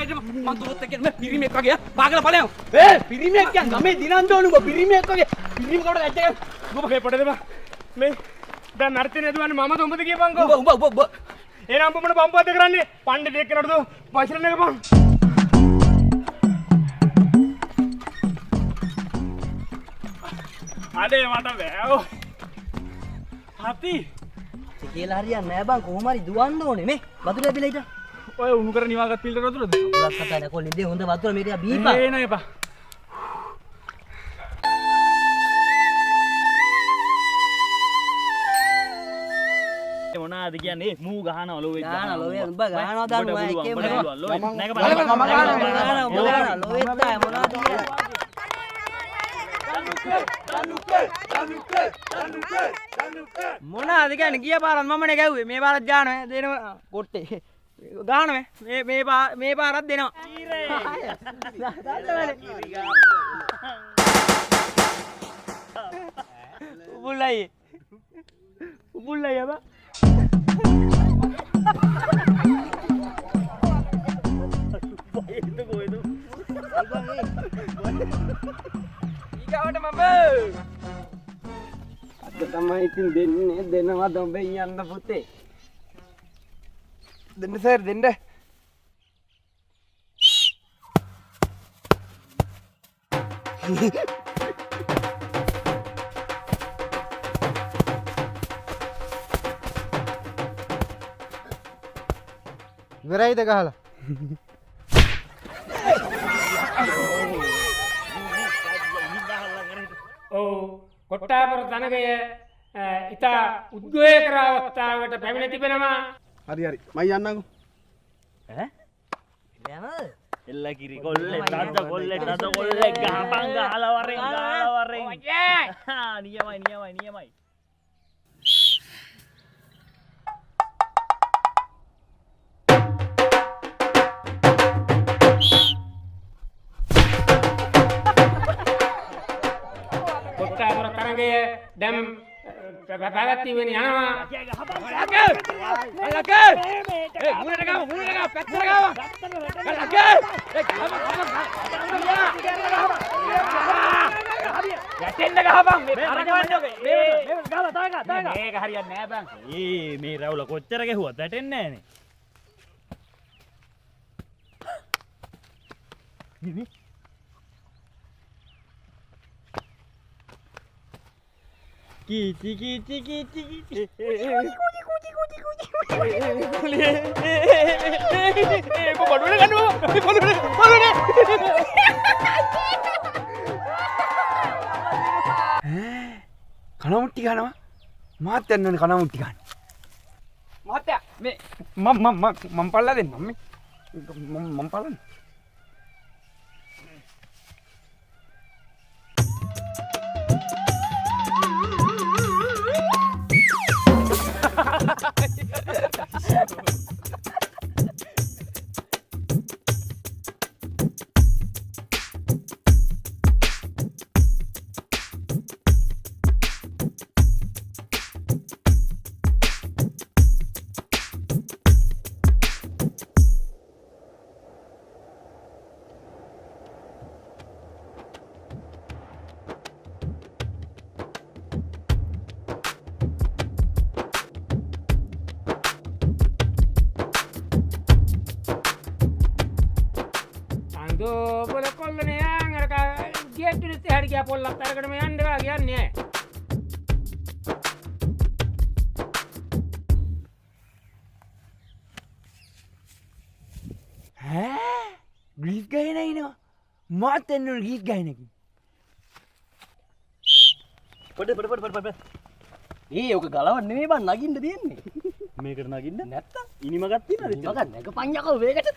ඊට මම දුරත් එක්ක මේ පිරිමෙක් වගේ පාගල ඵලයන් පිරිමෙක් කියන්නේ ගමේ දිනන්න ඕන උඹ පිරිමෙක් වගේ පිරිමකට ඇට්ට උඹ ගේ පොඩ දෙපා මේ දැන් නර්තනේ දුවන්නේ මමද උඹද කියපන්කෝ උඹ එහෙනම් උඹ මොන බම්බුවක්ද කරන්නේ පණ්ඩිත එක්කනට දෝ වයිසරන් එක පන් අනේ මට බෑවෝ හති කියලා හරියන්නේ නෑ බං කොහොම හරි දුවන්න ඕනේ මේ වතුර ඇදලා හිටන් ඔය උණු කර නිවාගත් පිල්ලර වතුරද උලක් කතා නැ කොල්ලේ හොඳ වතුර මේක බීපන් ඒ නෑ එපා මොනවාද කියන්නේ මූ ගහන ඔලුවේ ගහන ඔලුවේ උඹ ගහනවා දාන්න ඔය එකේ නැග බලන්න මම ගහනවා ඔලුවේ තමයි මොනවද මොනවාද කියන්නේ ගිය පාරත් මමනේ ගැව්වේ මේ පාරත් ගානවා දෙනවා කොට්ටේ ගානවා මේ පාරත් දෙනවා උබුල්ලයි අබ ඊගාවට මම අද තමයි ඉතින් දෙන්නේ දෙනවා දොඹේ යන්න පුතේ දෙන්න සර් දෙන්න ඉවරයිද ගහලා කොට්ටාපර තනගය ඉතා උද්වේගකර අවස්ථාවකට පැමිණ තිබෙනවා හරි හරි මම යන්නම්කෝ ඈ යනද එල්ල කිරි කොල්ලේ තද කොල්ලේ ගහපන් ගහලා වරෙන් නියමයි කොට්ටාපර තරගය දැන් පැවැත්වීමෙන් යනවා මුණට ගාව පැත්තට ගාව යටෙන්න ගහපන් මේක හරියන්නේ නෑ බං මේ රවුල කොච්චර ගැහුවත් වැටෙන්නේ නෑනේ Kiti කනමුට්ටි ගන්නවා මාත් යන්න ඕනේ කනමුට්ටි ගන්න මහත්තයා මේ මම පල්ලා දෙන්නම් මේ මම පල්ලන්න बोले कोल्ल ने यार का गेट ने तेहड़ गया पोल लगता है में अंडे का गया ने हैं गीत गाए नहीं ना मात ने गीत गाए नहीं පොඩ ඒ ඔක ගලවන්නේ නෙමෙයි බං නගින්න දෙන්නේ මේකට නගින්න නැත්තම් ඉනිමගත් තියනද මග නැග පඤ්ඤකෝ වේගට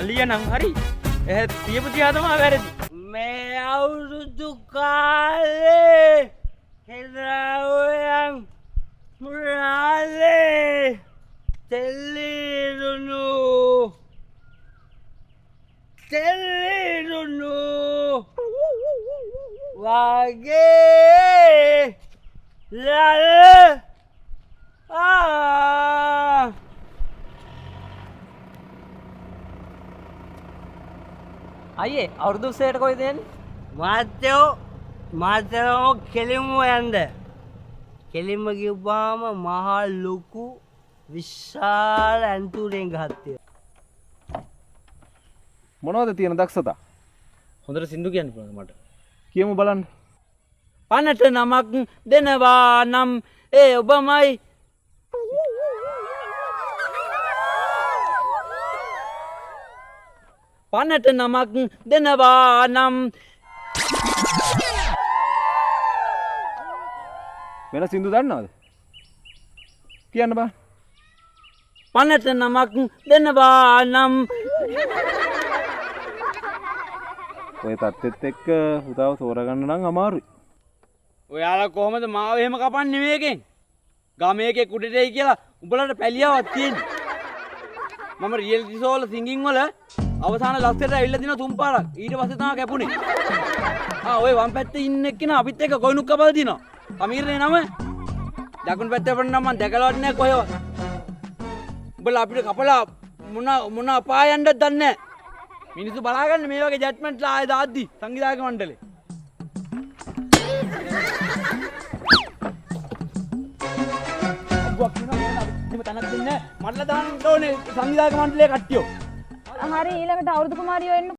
අලිය නම් හරි එහෙත් තියපු තියා තමයි වැරදි. මේ අවුරුදු කාලේ හෙරාවයන් මුරාලේ තෙල්ලිරුණු වගේ ලල අයියේ අවුරුදු 20ට කොයිද යන්නේ? මාතයෝ කෙලින්ම යන්න. කෙලින්ම ගිහුවාම මහා ලොකු විශාල ඇන්තුරෙන් ගහත්තේ. මොනවද තියෙන දක්ෂතා? හොඳට සින්දු කියන්න පුළුවන් මට. කියමු බලන්න. පනට නමක් දෙනවා නම් ඒ ඔබමයි. පනට නමක් දෙනවා නම් වෙන සින්දු දන්නවද? කියන්න බා. පනට නමක් දෙනවා නම් ඔය තත්ත්වෙත් එක්ක පුතාව තෝරගන්න නම් අමාරුයි. ඔයාලා කොහොමද මාව එහෙම කපන්නේ මේකෙන්? ගමේ එකේ කුඩේටයි කියලා උඹලට පැලියාවක් තියෙන්නේ. මම රියැලිටි ෂෝ වල සිංගින් වල අවසාන ලස්සට ඇවිල්ලා දින තුන් පාරක්. ඊට පස්සේ තමයි කැපුණේ. ඔය වම් පැත්තේ ඉන්න එක්කෙනා අපිත් එක්ක ගොයිනුක් කපලා දිනවා. අමීර්නේ නම. දකුණු පැත්තේ වුණ නම් මම දැකලවත් නැහැ කොහෙවත්. උඹලා අපිට කපලා මොන අපායන්ද දන්නේ නැහැ. මිනිස්සු බලාගන්න මේ වගේ ජජ්මන්ට්ලා ආයෙ දාද්දි සංවිධායක මණ්ඩලේ. අබ්බුවක් කියනවා එහෙම තනක් දෙන්නේ නැහැ. මඩලා දාන්න ඕනේ සංවිධායක මණ්ඩලයේ කට්ටියෝ. හරි ඊළඟට අවුරුදු කුමාරියෝ එන්න